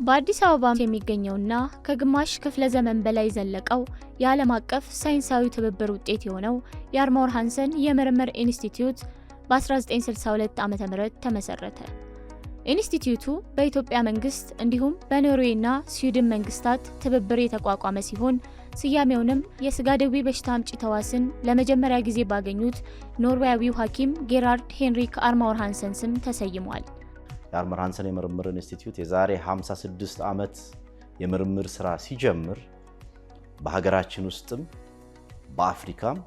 በአዲስ አበባ የሚገኘውና ከግማሽ ክፍለ ዘመን በላይ ዘለቀው የዓለም አቀፍ ሳይንሳዊ ትብብር ውጤት የሆነው የአርማወር ሃንሰን የምርምር ኢንስቲትዩት በ1962 ዓ.ም ተመሰረተ። ኢንስቲትዩቱ በኢትዮጵያ መንግስት እንዲሁም በኖርዌይና ስዊድን መንግስታት ትብብር የተቋቋመ ሲሆን ስያሜውንም የስጋ ደዌ በሽታ አምጪ ተዋስን ለመጀመሪያ ጊዜ ባገኙት ኖርዌያዊው ሐኪም ጌራርድ ሄንሪክ አርማወር ሃንሰን ስም ተሰይሟል። የአርማወር ሃንሰን የምርምር ኢንስቲትዩት የዛሬ 56 ዓመት የምርምር ስራ ሲጀምር በሀገራችን ውስጥም በአፍሪካም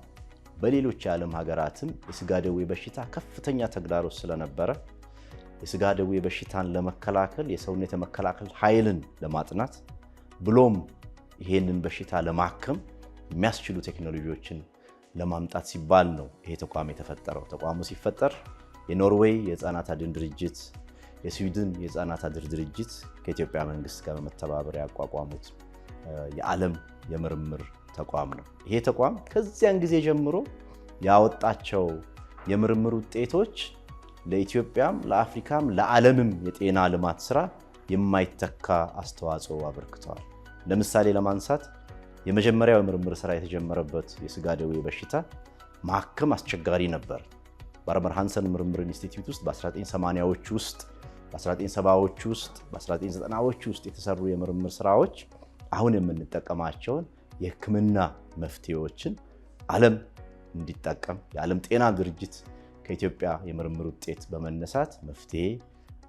በሌሎች የዓለም ሀገራትም የስጋ ደዌ በሽታ ከፍተኛ ተግዳሮት ስለነበረ የስጋ ደዌ በሽታን ለመከላከል የሰውነት የመከላከል ኃይልን ለማጥናት ብሎም ይሄንን በሽታ ለማከም የሚያስችሉ ቴክኖሎጂዎችን ለማምጣት ሲባል ነው ይሄ ተቋም የተፈጠረው። ተቋሙ ሲፈጠር የኖርዌይ የህፃናት አድን ድርጅት፣ የስዊድን የህፃናት አድን ድርጅት ከኢትዮጵያ መንግስት ጋር በመተባበር ያቋቋሙት የዓለም የምርምር ተቋም ነው። ይሄ ተቋም ከዚያን ጊዜ ጀምሮ ያወጣቸው የምርምር ውጤቶች ለኢትዮጵያም ለአፍሪካም ለዓለምም የጤና ልማት ስራ የማይተካ አስተዋጽኦ አበርክተዋል። ለምሳሌ ለማንሳት የመጀመሪያው የምርምር ስራ የተጀመረበት የስጋ ደዌ በሽታ ማከም አስቸጋሪ ነበር። በአርማወር ሃንሰን ምርምር ኢንስቲትዩት ውስጥ በ1980ዎቹ ውስጥ በ1970ዎቹ ውስጥ በ1990ዎቹ ውስጥ የተሰሩ የምርምር ስራዎች አሁን የምንጠቀማቸውን የህክምና መፍትሄዎችን ዓለም እንዲጠቀም የዓለም ጤና ድርጅት ከኢትዮጵያ የምርምር ውጤት በመነሳት መፍትሄ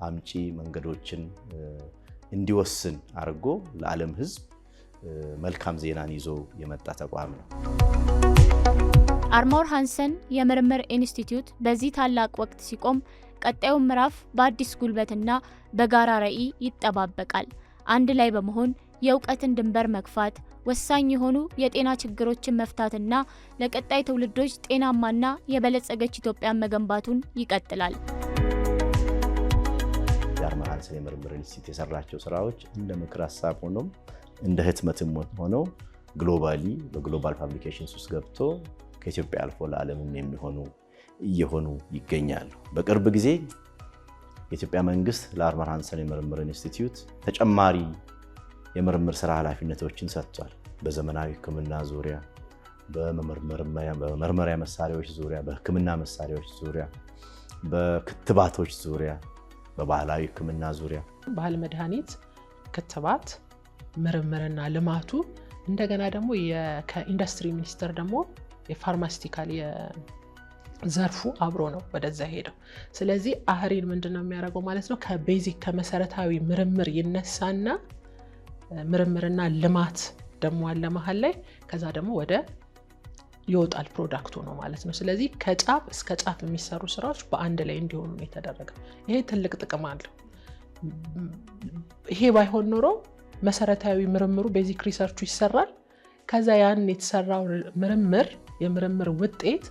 አምጪ መንገዶችን እንዲወስን አድርጎ ለዓለም ህዝብ መልካም ዜናን ይዞ የመጣ ተቋም ነው። አርማወር ሃንሰን የምርምር ኢንስቲትዩት በዚህ ታላቅ ወቅት ሲቆም ቀጣዩ ምዕራፍ በአዲስ ጉልበትና በጋራ ራዕይ ይጠባበቃል። አንድ ላይ በመሆን የእውቀትን ድንበር መግፋት፣ ወሳኝ የሆኑ የጤና ችግሮችን መፍታትና ለቀጣይ ትውልዶች ጤናማና የበለጸገች ኢትዮጵያን መገንባቱን ይቀጥላል። የአርማወር ሃንሰን የምርምር ኢንስቲትዩት የሰራቸው ስራዎች እንደ ምክር ሀሳብ ሆኖም እንደ ህትመትም ሆነው ግሎባሊ በግሎባል ፐብሊኬሽንስ ውስጥ ገብቶ ከኢትዮጵያ አልፎ ለዓለምም የሚሆኑ እየሆኑ ይገኛሉ። በቅርብ ጊዜ የኢትዮጵያ መንግስት ለአርማወር ሃንሰን የምርምር ኢንስቲትዩት ተጨማሪ የምርምር ስራ ኃላፊነቶችን ሰጥቷል። በዘመናዊ ህክምና ዙሪያ፣ በመመርመሪያ መሳሪያዎች ዙሪያ፣ በህክምና መሳሪያዎች ዙሪያ፣ በክትባቶች ዙሪያ፣ በባህላዊ ህክምና ዙሪያ ባህል መድኃኒት፣ ክትባት፣ ምርምርና ልማቱ እንደገና ደግሞ ከኢንዱስትሪ ሚኒስቴር ደግሞ የፋርማሲቲካል ዘርፉ አብሮ ነው ወደዛ ሄደው። ስለዚህ አህሪን ምንድነው የሚያደርገው ማለት ነው? ከቤዚክ ከመሰረታዊ ምርምር ይነሳና ምርምርና ልማት ደግሞ አለ መሃል ላይ፣ ከዛ ደግሞ ወደ ይወጣል ፕሮዳክቱ ነው ማለት ነው። ስለዚህ ከጫፍ እስከ ጫፍ የሚሰሩ ስራዎች በአንድ ላይ እንዲሆኑ ነው የተደረገው። ይሄ ትልቅ ጥቅም አለው። ይሄ ባይሆን ኖሮ መሰረታዊ ምርምሩ ቤዚክ ሪሰርቹ ይሰራል። ከዛ ያን የተሰራው የምርምር ውጤት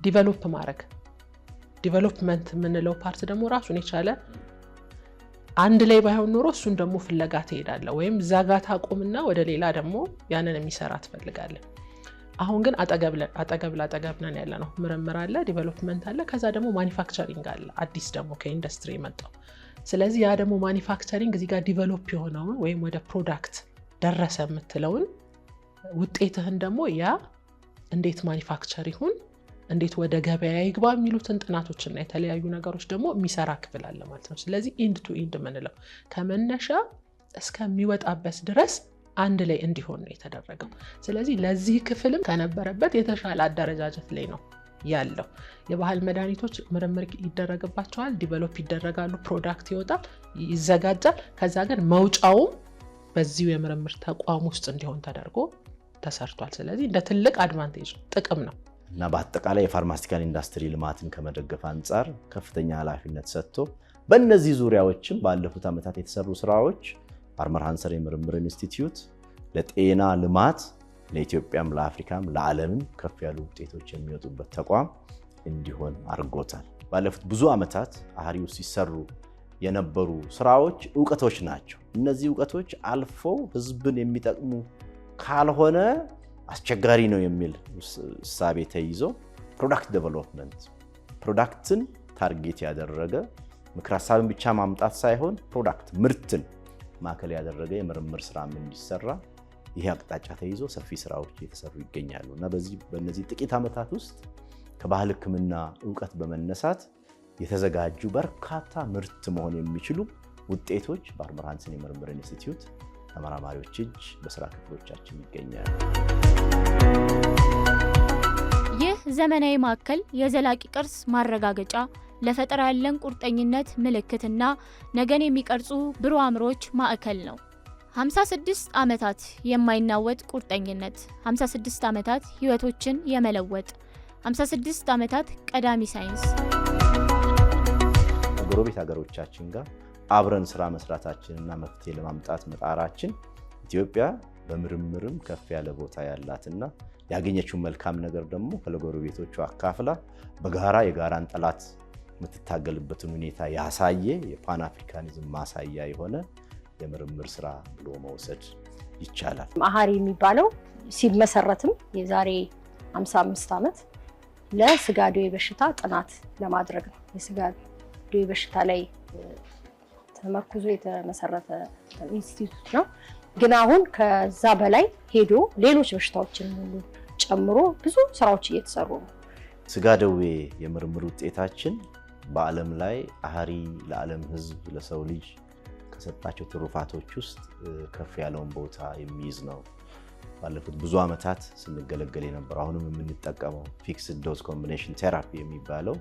ዲቨሎፕ ማድረግ፣ ዲቨሎፕመንት የምንለው ፓርት ደግሞ ራሱን የቻለ አንድ ላይ ባይሆን ኖሮ እሱን ደግሞ ፍለጋ ትሄዳለህ፣ ወይም ዛጋታ ቆምና ወደ ሌላ ደግሞ ያንን የሚሰራ ትፈልጋለህ። አሁን ግን አጠገብ ነን ያለ ነው። ምርምር አለ፣ ዲቨሎፕመንት አለ፣ ከዛ ደግሞ ማኒፋክቸሪንግ አለ፣ አዲስ ደግሞ ከኢንዱስትሪ የመጣው። ስለዚህ ያ ደግሞ ማኒፋክቸሪንግ እዚህ ጋር ዲቨሎፕ የሆነውን ወይም ወደ ፕሮዳክት ደረሰ የምትለውን ውጤትህን ደግሞ ያ እንዴት ማኒፋክቸር ይሁን፣ እንዴት ወደ ገበያ ይግባ የሚሉትን ጥናቶችና የተለያዩ ነገሮች ደግሞ የሚሰራ ክፍል አለ ማለት ነው። ስለዚህ ኢንድ ቱ ኢንድ የምንለው ከመነሻ እስከሚወጣበት ድረስ አንድ ላይ እንዲሆን ነው የተደረገው። ስለዚህ ለዚህ ክፍልም ከነበረበት የተሻለ አደረጃጀት ላይ ነው ያለው። የባህል መድኃኒቶች ምርምር ይደረግባቸዋል፣ ዲቨሎፕ ይደረጋሉ፣ ፕሮዳክት ይወጣል፣ ይዘጋጃል። ከዛ ግን መውጫውም በዚሁ የምርምር ተቋም ውስጥ እንዲሆን ተደርጎ ተሰርቷል። ስለዚህ እንደ ትልቅ አድቫንቴጅ ጥቅም ነው እና በአጠቃላይ የፋርማሲቲካል ኢንዱስትሪ ልማትን ከመደገፍ አንጻር ከፍተኛ ኃላፊነት ሰጥቶ በእነዚህ ዙሪያዎችም ባለፉት ዓመታት የተሰሩ ስራዎች አርማወር ሃንሰን የምርምር ኢንስቲትዩት ለጤና ልማት ለኢትዮጵያም ለአፍሪካም ለዓለምም ከፍ ያሉ ውጤቶች የሚወጡበት ተቋም እንዲሆን አድርጎታል። ባለፉት ብዙ ዓመታት አህሪው ሲሰሩ የነበሩ ስራዎች ዕውቀቶች ናቸው። እነዚህ ዕውቀቶች አልፈው ህዝብን የሚጠቅሙ ካልሆነ አስቸጋሪ ነው የሚል እሳቤ ተይዞ ፕሮዳክት ዴቨሎፕመንት ፕሮዳክትን ታርጌት ያደረገ ምክር ሀሳብን ብቻ ማምጣት ሳይሆን ፕሮዳክት ምርትን ማዕከል ያደረገ የምርምር ስራም እንዲሰራ ይሄ አቅጣጫ ተይዞ ሰፊ ስራዎች እየተሰሩ ይገኛሉ እና በእነዚህ ጥቂት ዓመታት ውስጥ ከባህል ሕክምና ዕውቀት በመነሳት የተዘጋጁ በርካታ ምርት መሆን የሚችሉ ውጤቶች በአርመር ሃንሰን የምርምር ኢንስቲትዩት ተመራማሪዎች እጅ በስራ ክፍሎቻችን ይገኛሉ። ይህ ዘመናዊ ማዕከል የዘላቂ ቅርስ ማረጋገጫ፣ ለፈጠራ ያለን ቁርጠኝነት ምልክትና ነገን የሚቀርጹ ብሩህ አእምሮዎች ማዕከል ነው። 56 ዓመታት የማይናወጥ ቁርጠኝነት፣ 56 ዓመታት ህይወቶችን የመለወጥ፣ 56 ዓመታት ቀዳሚ ሳይንስ። ከጎረቤት ሀገሮቻችን ጋር አብረን ስራ መስራታችንና መፍትሄ ለማምጣት መጣራችን ኢትዮጵያ በምርምርም ከፍ ያለ ቦታ ያላትና ያገኘችው መልካም ነገር ደግሞ ለጎረቤቶቿ አካፍላ በጋራ የጋራን ጠላት የምትታገልበትን ሁኔታ ያሳየ የፓን አፍሪካኒዝም ማሳያ የሆነ የምርምር ስራ ብሎ መውሰድ ይቻላል። አሃሪ የሚባለው ሲመሰረትም የዛሬ 55 ዓመት ለስጋ ደዌ በሽታ ጥናት ለማድረግ ነው። የስጋ ደዌ በሽታ ላይ ተመርኩዞ የተመሰረተ ኢንስቲትዩት ነው። ግን አሁን ከዛ በላይ ሄዶ ሌሎች በሽታዎችን ሁሉ ጨምሮ ብዙ ስራዎች እየተሰሩ ነው። ስጋ ደዌ የምርምር ውጤታችን በዓለም ላይ አሃሪ ለዓለም ሕዝብ ለሰው ልጅ ከሰጣቸው ትሩፋቶች ውስጥ ከፍ ያለውን ቦታ የሚይዝ ነው። ባለፉት ብዙ ዓመታት ስንገለገል የነበረው አሁንም የምንጠቀመው ፊክስድ ዶዝ ኮምቢኔሽን ቴራፒ የሚባለው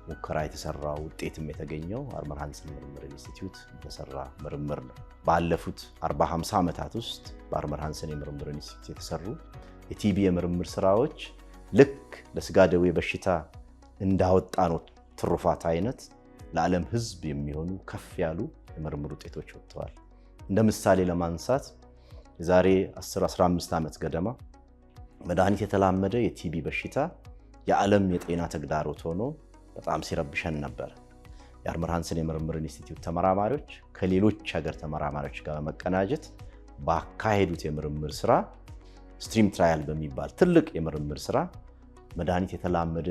ሙከራ የተሰራው ውጤትም የተገኘው አርመር ሃንሰን ምርምር ኢንስቲትዩት በሰራ ምርምር ነው። ባለፉት 40-50 ዓመታት ውስጥ በአርመር ሃንሰን የምርምር ኢንስቲትዩት የተሰሩ የቲቢ የምርምር ስራዎች ልክ ለስጋ ደዌ በሽታ እንዳወጣ ነው ትሩፋት አይነት ለዓለም ሕዝብ የሚሆኑ ከፍ ያሉ የምርምር ውጤቶች ወጥተዋል። እንደ ምሳሌ ለማንሳት የዛሬ 10-15 ዓመት ገደማ መድኃኒት የተላመደ የቲቢ በሽታ የዓለም የጤና ተግዳሮት ሆኖ በጣም ሲረብሸን ነበር። የአርመር ሃንሰን የምርምር ኢንስቲትዩት ተመራማሪዎች ከሌሎች ሀገር ተመራማሪዎች ጋር በመቀናጀት ባካሄዱት የምርምር ስራ ስትሪም ትራያል በሚባል ትልቅ የምርምር ስራ መድኃኒት የተላመደ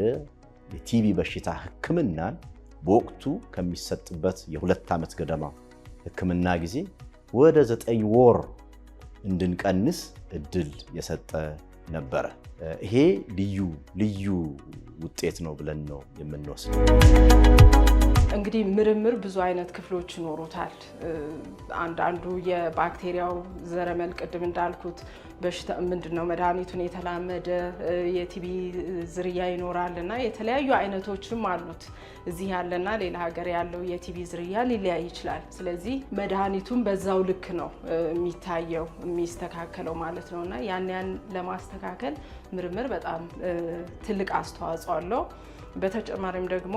የቲቢ በሽታ ሕክምናን በወቅቱ ከሚሰጥበት የ2 ዓመት ገደማ ሕክምና ጊዜ ወደ 9 ወር እንድንቀንስ እድል የሰጠ ነበረ። ይሄ ልዩ ውጤት ነው ብለን ነው የምንወስደው። እንግዲህ ምርምር ብዙ አይነት ክፍሎች ይኖሩታል። አንዳንዱ የባክቴሪያው ዘረመል ቅድም እንዳልኩት በሽታ ምንድነው መድኃኒቱን የተላመደ የቲቢ ዝርያ ይኖራል እና የተለያዩ አይነቶችም አሉት። እዚህ ያለና ሌላ ሀገር ያለው የቲቢ ዝርያ ሊለያይ ይችላል። ስለዚህ መድኃኒቱን በዛው ልክ ነው የሚታየው የሚስተካከለው ማለት ነው እና ያን ለማስተካከል ምርምር በጣም ትልቅ አስተዋጽኦ አለው። በተጨማሪም ደግሞ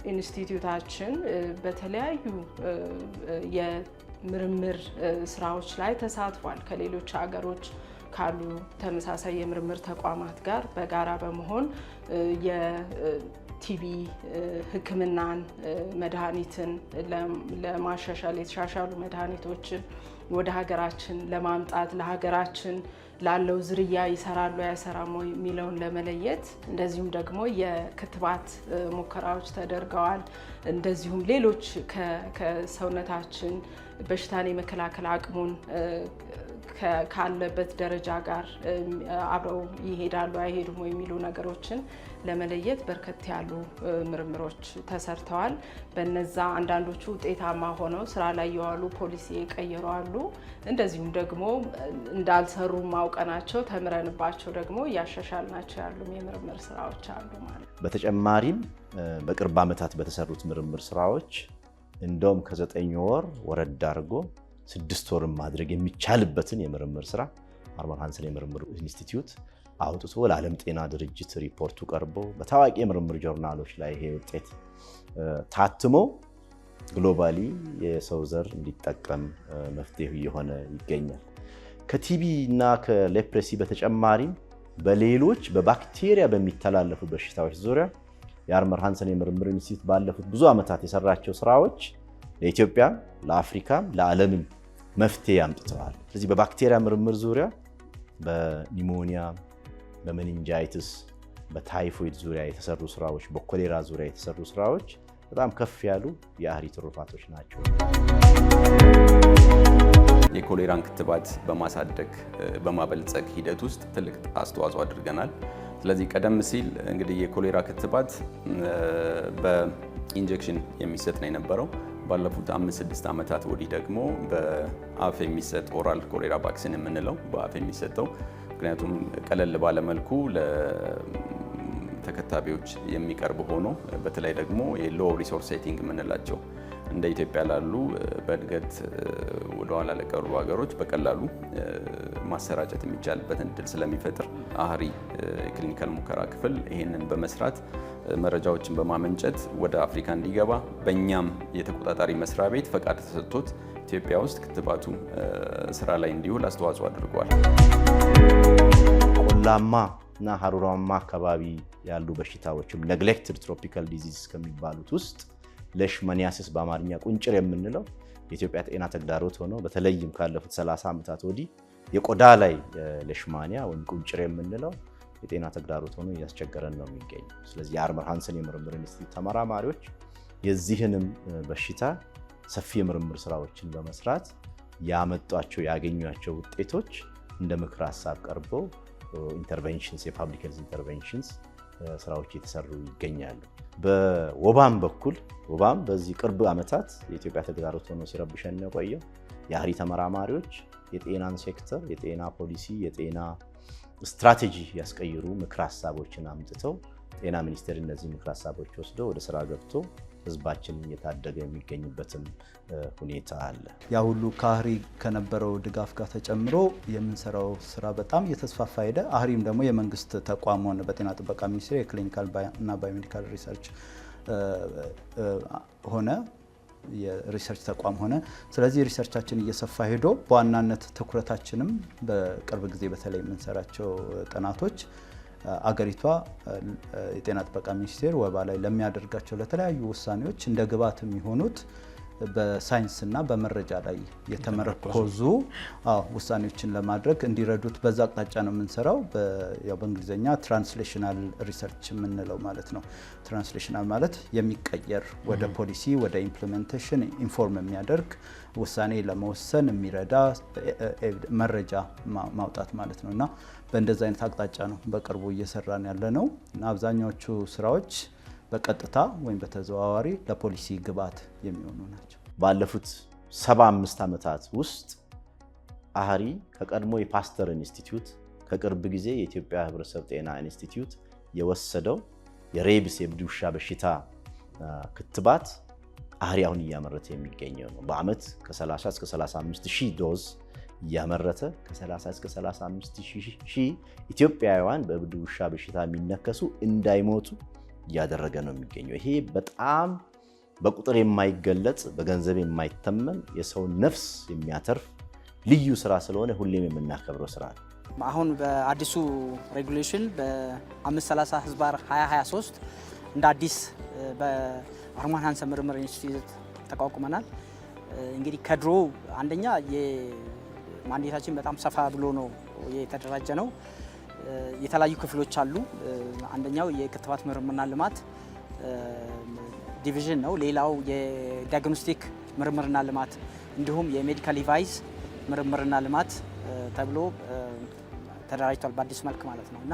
ኢንስቲትዩታችን በተለያዩ የምርምር ስራዎች ላይ ተሳትፏል። ከሌሎች ሀገሮች ካሉ ተመሳሳይ የምርምር ተቋማት ጋር በጋራ በመሆን የቲቢ ሕክምናን መድኃኒትን ለማሻሻል የተሻሻሉ መድኃኒቶችን ወደ ሀገራችን ለማምጣት ለሀገራችን ላለው ዝርያ ይሰራሉ አይሰራም የሚለውን ለመለየት እንደዚሁም ደግሞ የክትባት ሙከራዎች ተደርገዋል። እንደዚሁም ሌሎች ከሰውነታችን በሽታን የመከላከል አቅሙን ካለበት ደረጃ ጋር አብረው ይሄዳሉ አይሄዱም የሚሉ ነገሮችን ለመለየት በርከት ያሉ ምርምሮች ተሰርተዋል። በነዛ አንዳንዶቹ ውጤታማ ሆነው ስራ ላይ የዋሉ ፖሊሲ የቀየሩ አሉ። እንደዚሁም ደግሞ እንዳልሰሩ ማውቀናቸው ተምረንባቸው ደግሞ እያሻሻልናቸው ያሉ የምርምር ስራዎች አሉ ማለት። በተጨማሪም በቅርብ ዓመታት በተሰሩት ምርምር ስራዎች እንደውም ከ9 ወር ወረድ አድርጎ 6 ወርን ማድረግ የሚቻልበትን የምርምር ስራ አርመር ሃንሰን የምርምር ኢንስቲትዩት አውጥቶ ለዓለም ጤና ድርጅት ሪፖርቱ ቀርቦ በታዋቂ የምርምር ጆርናሎች ላይ ይሄ ውጤት ታትሞ ግሎባሊ የሰው ዘር እንዲጠቀም መፍትሄ እየሆነ ይገኛል። ከቲቢ እና ከሌፕሬሲ በተጨማሪም በሌሎች በባክቴሪያ በሚተላለፉ በሽታዎች ዙሪያ የአርመር ሃንሰን የምርምር ኢንስቲትዩት ባለፉት ብዙ ዓመታት የሰራቸው ስራዎች ለኢትዮጵያ፣ ለአፍሪካ፣ ለዓለምም መፍትሄ አምጥተዋል። ስለዚህ በባክቴሪያ ምርምር ዙሪያ በኒሞኒያ፣ በሜኒንጃይትስ፣ በታይፎይድ ዙሪያ የተሰሩ ስራዎች፣ በኮሌራ ዙሪያ የተሰሩ ስራዎች በጣም ከፍ ያሉ የአህሪ ትሩፋቶች ናቸው። የኮሌራን ክትባት በማሳደግ በማበልጸግ ሂደት ውስጥ ትልቅ አስተዋጽኦ አድርገናል። ስለዚህ ቀደም ሲል እንግዲህ የኮሌራ ክትባት በኢንጀክሽን የሚሰጥ ነው የነበረው። ባለፉት 5-6 ዓመታት ወዲህ ደግሞ በአፍ የሚሰጥ ኦራል ኮሌራ ቫክሲን የምንለው በአፍ የሚሰጠው ምክንያቱም ቀለል ባለመልኩ ለተከታቢዎች የሚቀርብ ሆኖ በተለይ ደግሞ የሎው ሪሶርስ ሴቲንግ የምንላቸው እንደ ኢትዮጵያ ላሉ በእድገት ወደ ኋላ ለቀሩ ሀገሮች በቀላሉ ማሰራጨት የሚቻልበትን እድል ስለሚፈጥር አህሪ የክሊኒካል ሙከራ ክፍል ይህንን በመስራት መረጃዎችን በማመንጨት ወደ አፍሪካ እንዲገባ በእኛም የተቆጣጣሪ መስሪያ ቤት ፈቃድ ተሰጥቶት ኢትዮጵያ ውስጥ ክትባቱ ስራ ላይ እንዲውል አስተዋጽኦ አድርጓል። ቆላማ እና ሀሩራማ አካባቢ ያሉ በሽታዎችም ኔግሌክትድ ትሮፒካል ዲዚዝ ከሚባሉት ውስጥ ሌሽማኒያሲስ በአማርኛ ቁንጭር የምንለው የኢትዮጵያ ጤና ተግዳሮት ሆኖ በተለይም ካለፉት 30 ዓመታት ወዲህ የቆዳ ላይ ሌሽማኒያ ወይም ቁንጭር የምንለው የጤና ተግዳሮት ሆኖ እያስቸገረን ነው የሚገኘው። ስለዚህ የአርመር ሃንሰን የምርምር ኢንስቲትዩት ተመራማሪዎች የዚህንም በሽታ ሰፊ የምርምር ስራዎችን በመስራት ያመጧቸው ያገኟቸው ውጤቶች እንደ ምክር ሀሳብ ቀርበው ኢንተርቬንሽንስ የፓብሊክ ሄልዝ ኢንተርቬንሽንስ ስራዎች እየተሰሩ ይገኛሉ። በወባም በኩል ወባም በዚህ ቅርብ ዓመታት የኢትዮጵያ ተግዳሮት ሆኖ ሲረብሸን ነው የቆየው። የአህሪ ተመራማሪዎች የጤናን ሴክተር የጤና ፖሊሲ የጤና ስትራቴጂ ያስቀይሩ ምክር ሀሳቦችን አምጥተው ጤና ሚኒስቴር እነዚህ ምክር ሀሳቦች ወስዶ ወደ ስራ ገብቶ ህዝባችንን እየታደገ የሚገኝበትም ሁኔታ አለ። ያ ሁሉ ከአህሪ ከነበረው ድጋፍ ጋር ተጨምሮ የምንሰራው ስራ በጣም እየተስፋፋ ሄደ። አህሪም ደግሞ የመንግስት ተቋም ሆነ። በጤና ጥበቃ ሚኒስቴር የክሊኒካል እና ባዮሜዲካል ሪሰርች ሆነ የሪሰርች ተቋም ሆነ። ስለዚህ ሪሰርቻችን እየሰፋ ሄዶ በዋናነት ትኩረታችንም በቅርብ ጊዜ በተለይ የምንሰራቸው ጥናቶች አገሪቷ የጤና ጥበቃ ሚኒስቴር ወባ ላይ ለሚያደርጋቸው ለተለያዩ ውሳኔዎች እንደ ግብዓት የሚሆኑት በሳይንስና በመረጃ ላይ የተመረኮዙ ውሳኔዎችን ለማድረግ እንዲረዱት በዛ አቅጣጫ ነው የምንሰራው። በእንግሊዝኛ ትራንስሌሽናል ሪሰርች የምንለው ማለት ነው። ትራንስሌሽናል ማለት የሚቀየር ወደ ፖሊሲ ወደ ኢምፕሊሜንቴሽን ኢንፎርም የሚያደርግ ውሳኔ ለመወሰን የሚረዳ መረጃ ማውጣት ማለት ነው እና በእንደዚህ አይነት አቅጣጫ ነው በቅርቡ እየሰራን ያለ ነው እና አብዛኛዎቹ ስራዎች በቀጥታ ወይም በተዘዋዋሪ ለፖሊሲ ግብዓት የሚሆኑ ናቸው። ባለፉት 75 ዓመታት ውስጥ አህሪ ከቀድሞ የፓስተር ኢንስቲትዩት ከቅርብ ጊዜ የኢትዮጵያ ህብረተሰብ ጤና ኢንስቲትዩት የወሰደው የሬቢስ የእብድ ውሻ በሽታ ክትባት አህሪ አሁን እያመረተ የሚገኘው ነው። በአመት ከ30 እስከ 35 ሺህ ዶዝ እያመረተ ከ30 እስከ 35 ሺህ ኢትዮጵያውያን በእብድ ውሻ በሽታ የሚነከሱ እንዳይሞቱ እያደረገ ነው የሚገኘው። ይሄ በጣም በቁጥር የማይገለጽ በገንዘብ የማይተመን የሰው ነፍስ የሚያተርፍ ልዩ ስራ ስለሆነ ሁሌም የምናከብረው ስራ ነው። አሁን በአዲሱ ሬጉሌሽን በ530/2023 እንደ አዲስ በአርመር ሃንሰን ምርምር ኢንስቲትዩት ተቋቁመናል። እንግዲህ ከድሮ አንደኛ የማንዴታችን በጣም ሰፋ ብሎ ነው የተደራጀ ነው። የተለያዩ ክፍሎች አሉ። አንደኛው የክትባት ምርምርና ልማት ዲቪዥን ነው። ሌላው የዲያግኖስቲክ ምርምርና ልማት እንዲሁም የሜዲካል ዲቫይስ ምርምርና ልማት ተብሎ ተደራጅቷል በአዲስ መልክ ማለት ነው እና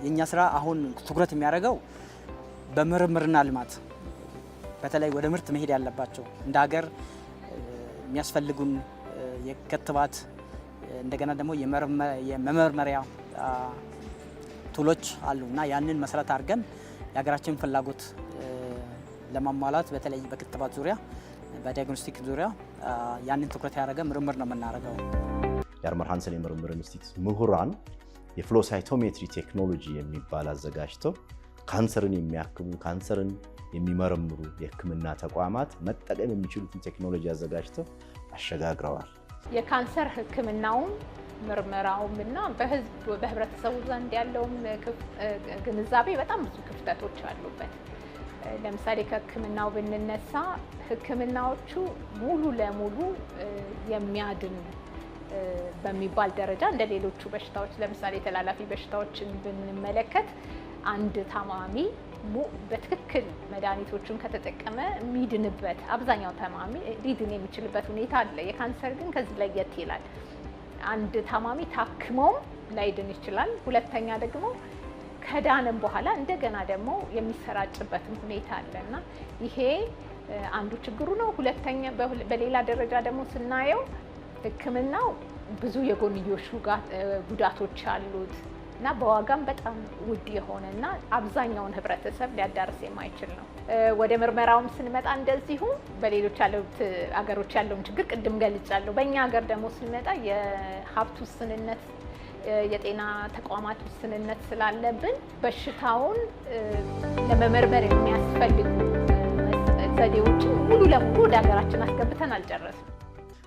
የኛ ስራ አሁን ትኩረት የሚያደርገው በምርምርና ልማት በተለይ ወደ ምርት መሄድ ያለባቸው እንደ ሀገር የሚያስፈልጉን የክትባት እንደገና ደግሞ የመመርመሪያ ቱሎች አሉ እና ያንን መሰረት አድርገን የሀገራችን ፍላጎት ለማሟላት በተለይ በክትባት ዙሪያ በዲያግኖስቲክ ዙሪያ ያንን ትኩረት ያደረገ ምርምር ነው የምናደርገው። የአርመር ሃንሰን የምርምር ኢንስቲትዩት ምሁራን የፍሎ ሳይቶሜትሪ ቴክኖሎጂ የሚባል አዘጋጅተው ካንሰርን የሚያክሙ ካንሰርን የሚመረምሩ የሕክምና ተቋማት መጠቀም የሚችሉትን ቴክኖሎጂ አዘጋጅተው አሸጋግረዋል። የካንሰር ሕክምናውም ምርመራውም እና በህብረተሰቡ ዘንድ ያለውም ግንዛቤ በጣም ብዙ ክፍተቶች አሉበት። ለምሳሌ ከሕክምናው ብንነሳ ሕክምናዎቹ ሙሉ ለሙሉ የሚያድን በሚባል ደረጃ እንደ ሌሎቹ በሽታዎች ለምሳሌ ተላላፊ በሽታዎችን ብንመለከት አንድ ታማሚ በትክክል መድኃኒቶቹን ከተጠቀመ የሚድንበት አብዛኛው ታማሚ ሊድን የሚችልበት ሁኔታ አለ። የካንሰር ግን ከዚህ ለየት ይላል። አንድ ታማሚ ታክሞም ላይድን ይችላል። ሁለተኛ ደግሞ ከዳንም በኋላ እንደገና ደግሞ የሚሰራጭበትም ሁኔታ አለና ይሄ አንዱ ችግሩ ነው። ሁለተኛ በሌላ ደረጃ ደግሞ ስናየው ሕክምናው ብዙ የጎንዮሽ ጉዳቶች አሉት እና በዋጋም በጣም ውድ የሆነና አብዛኛውን ህብረተሰብ ሊያዳርስ የማይችል ነው። ወደ ምርመራውም ስንመጣ እንደዚሁ በሌሎች አገሮች ያለውን ችግር ቅድም ገልጫለሁ። በእኛ ሀገር ደግሞ ስንመጣ የሀብት ውስንነት፣ የጤና ተቋማት ውስንነት ስላለብን በሽታውን ለመመርመር የሚያስፈልጉ ዘዴዎችን ሙሉ ለሙሉ ወደ ሀገራችን አስገብተን አልጨረስም።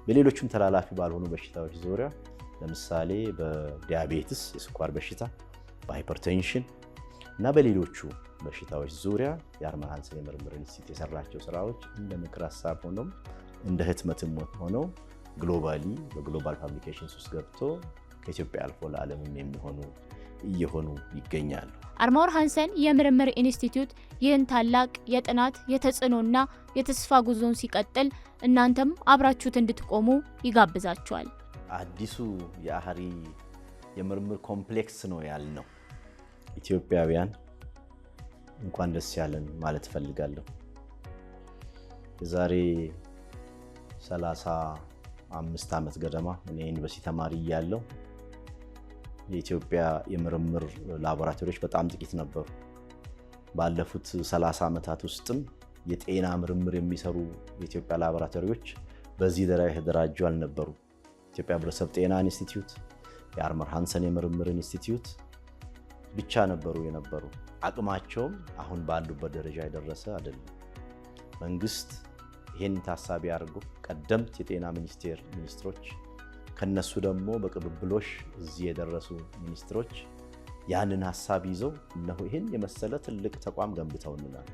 በሌሎችም ተላላፊ ባልሆኑ በሽታዎች ዙሪያ ለምሳሌ በዲያቤትስ የስኳር በሽታ፣ በሃይፐርቴንሽን እና በሌሎቹ በሽታዎች ዙሪያ የአርመር ሃንሰን የምርምር ኢንስቲትዩት የሰራቸው ስራዎች እንደ ምክር ሀሳብ ሆነው እንደ ህትመትም ሆነው ግሎባሊ በግሎባል ፐብሊኬሽንስ ውስጥ ገብቶ ከኢትዮጵያ አልፎ ለዓለምም እየሆኑ ይገኛሉ። አርመር ሃንሰን የምርምር ኢንስቲትዩት ይህን ታላቅ የጥናት የተጽዕኖና የተስፋ ጉዞን ሲቀጥል እናንተም አብራችሁት እንድትቆሙ ይጋብዛችኋል። አዲሱ የአህሪ የምርምር ኮምፕሌክስ ነው ያልነው። ኢትዮጵያውያን እንኳን ደስ ያለን ማለት እፈልጋለሁ። የዛሬ 35 ዓመት ገደማ እኔ ዩኒቨርሲቲ ተማሪ እያለሁ የኢትዮጵያ የምርምር ላቦራቶሪዎች በጣም ጥቂት ነበሩ። ባለፉት 30 ዓመታት ውስጥም የጤና ምርምር የሚሰሩ የኢትዮጵያ ላቦራቶሪዎች በዚህ ደረጃ የተደራጁ አልነበሩ። ኢትዮጵያ ሕብረተሰብ ጤና ኢንስቲትዩት፣ የአርመር ሃንሰን የምርምር ኢንስቲትዩት ብቻ ነበሩ የነበሩ። አቅማቸውም አሁን ባሉበት ደረጃ የደረሰ አይደለም። መንግስት ይህን ታሳቢ አድርጎ ቀደምት የጤና ሚኒስትሮች ከነሱ ደግሞ በቅብብሎሽ እዚህ የደረሱ ሚኒስትሮች ያንን ሀሳብ ይዘው እነሆ ይህን የመሰለ ትልቅ ተቋም ገንብተውልናል።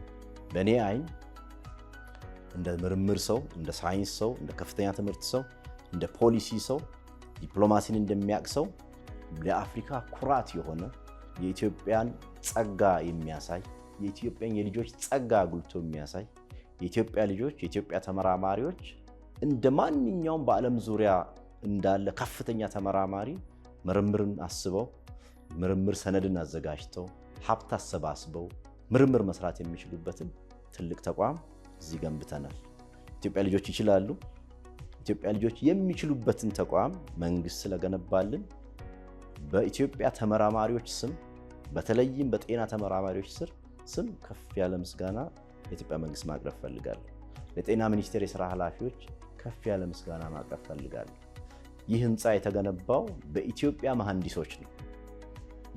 በእኔ አይን እንደ ምርምር ሰው፣ እንደ ሳይንስ ሰው፣ እንደ ከፍተኛ ትምህርት ሰው፣ እንደ ፖሊሲ ሰው፣ ዲፕሎማሲን እንደሚያውቅ ሰው ለአፍሪካ ኩራት የሆነ የኢትዮጵያን ጸጋ የሚያሳይ የኢትዮጵያን የልጆች ጸጋ አጉልቶ የሚያሳይ የኢትዮጵያ ልጆች የኢትዮጵያ ተመራማሪዎች እንደ ማንኛውም በዓለም ዙሪያ እንዳለ ከፍተኛ ተመራማሪ ምርምርን አስበው ምርምር ሰነድን አዘጋጅተው ሀብት አሰባስበው ምርምር መስራት የሚችሉበትን ትልቅ ተቋም እዚህ ገንብተናል። ኢትዮጵያ ልጆች ይችላሉ። ኢትዮጵያ ልጆች የሚችሉበትን ተቋም መንግስት ስለገነባልን በኢትዮጵያ ተመራማሪዎች ስም በተለይም በጤና ተመራማሪዎች ስም ከፍ ያለ ምስጋና የኢትዮጵያ መንግስት ማቅረብ ፈልጋለሁ። ለጤና ሚኒስቴር የሥራ ኃላፊዎች ከፍ ያለ ምስጋና ማቅረብ ፈልጋለሁ። ይህ ህንፃ የተገነባው በኢትዮጵያ መሐንዲሶች ነው፣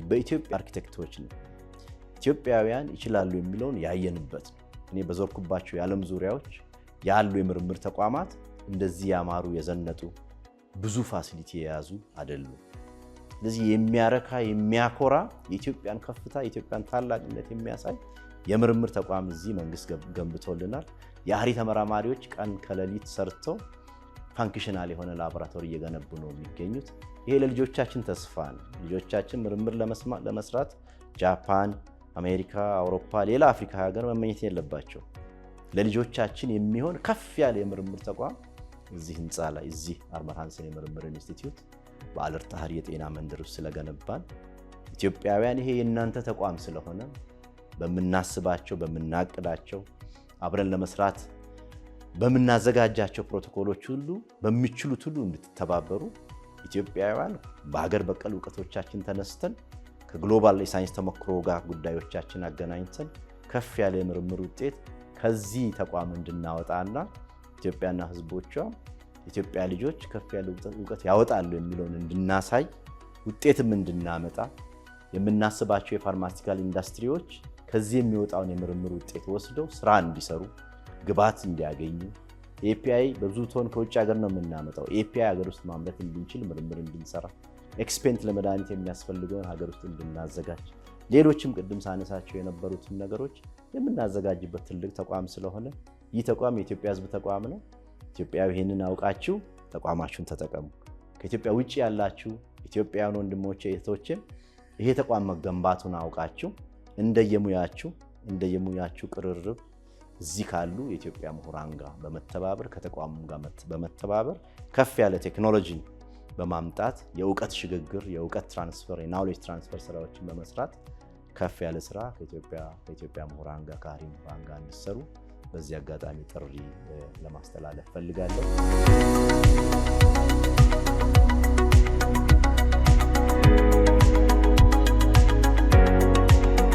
በኢትዮጵያ አርኪቴክቶች ነው። ኢትዮጵያውያን ይችላሉ የሚለውን ያየንበት ነው። እኔ በዞርኩባቸው የዓለም ዙሪያዎች ያሉ የምርምር ተቋማት እንደዚህ ያማሩ የዘነጡ ብዙ ፋሲሊቲ የያዙ አይደሉም። ስለዚህ የሚያረካ የሚያኮራ የኢትዮጵያን ከፍታ የኢትዮጵያን ታላቅነት የሚያሳይ የምርምር ተቋም እዚህ መንግስት ገንብቶልናል። የአህሪ ተመራማሪዎች ቀን ከሌሊት ሰርተው ፋንክሽናል የሆነ ላቦራቶሪ እየገነቡ ነው የሚገኙት። ይሄ ለልጆቻችን ተስፋ ነው። ልጆቻችን ምርምር ለመስራት ጃፓን፣ አሜሪካ፣ አውሮፓ፣ ሌላ አፍሪካ ሀገር መመኘት የለባቸው። ለልጆቻችን የሚሆን ከፍ ያለ የምርምር ተቋም እዚህ ህንፃ ላይ እዚህ አርመር ሃንሰን የምርምር ኢንስቲትዩት በአለርት አህሪ የጤና መንደር ውስጥ ስለገነባን ኢትዮጵያውያን ይሄ የእናንተ ተቋም ስለሆነ በምናስባቸው በምናቅዳቸው አብረን ለመስራት በምናዘጋጃቸው ፕሮቶኮሎች ሁሉ በሚችሉት ሁሉ እንድትተባበሩ ኢትዮጵያውያን በሀገር በቀል እውቀቶቻችን ተነስተን ከግሎባል የሳይንስ ተሞክሮ ጋር ጉዳዮቻችን አገናኝተን ከፍ ያለ የምርምር ውጤት ከዚህ ተቋም እንድናወጣና ኢትዮጵያና ህዝቦቿ ኢትዮጵያ ልጆች ከፍ ያለ እውቀት ያወጣሉ የሚለውን እንድናሳይ ውጤትም እንድናመጣ የምናስባቸው የፋርማሲቲካል ኢንዱስትሪዎች ከዚህ የሚወጣውን የምርምር ውጤት ወስደው ስራ እንዲሰሩ ግብዓት እንዲያገኙ ኤፒአይ በብዙ ቶን ከውጭ ሀገር ነው የምናመጣው። ኤፒአይ ሀገር ውስጥ ማምረት እንድንችል ምርምር እንድንሰራ ኤክስፔንት ለመድኃኒት የሚያስፈልገውን ሀገር ውስጥ እንድናዘጋጅ ሌሎችም ቅድም ሳነሳቸው የነበሩትን ነገሮች የምናዘጋጅበት ትልቅ ተቋም ስለሆነ ይህ ተቋም የኢትዮጵያ ህዝብ ተቋም ነው። ኢትዮጵያዊ ይህንን አውቃችሁ ተቋማችሁን ተጠቀሙ። ከኢትዮጵያ ውጭ ያላችሁ ኢትዮጵያውያን ወንድሞቼ እህቶቼ ይሄ ተቋም መገንባቱን አውቃችሁ እንደየሙያችሁ እንደየሙያችሁ ቅርርብ እዚህ ካሉ የኢትዮጵያ ምሁራን ጋር በመተባበር ከተቋሙ ጋር በመተባበር ከፍ ያለ ቴክኖሎጂ በማምጣት የእውቀት ሽግግር፣ የእውቀት ትራንስፈር፣ የናውሌጅ ትራንስፈር ስራዎችን በመስራት ከፍ ያለ ስራ ከኢትዮጵያ ምሁራን ጋር ከሀሪ ምሁራን ጋር እንዲሰሩ በዚህ አጋጣሚ ጥሪ ለማስተላለፍ ፈልጋለሁ።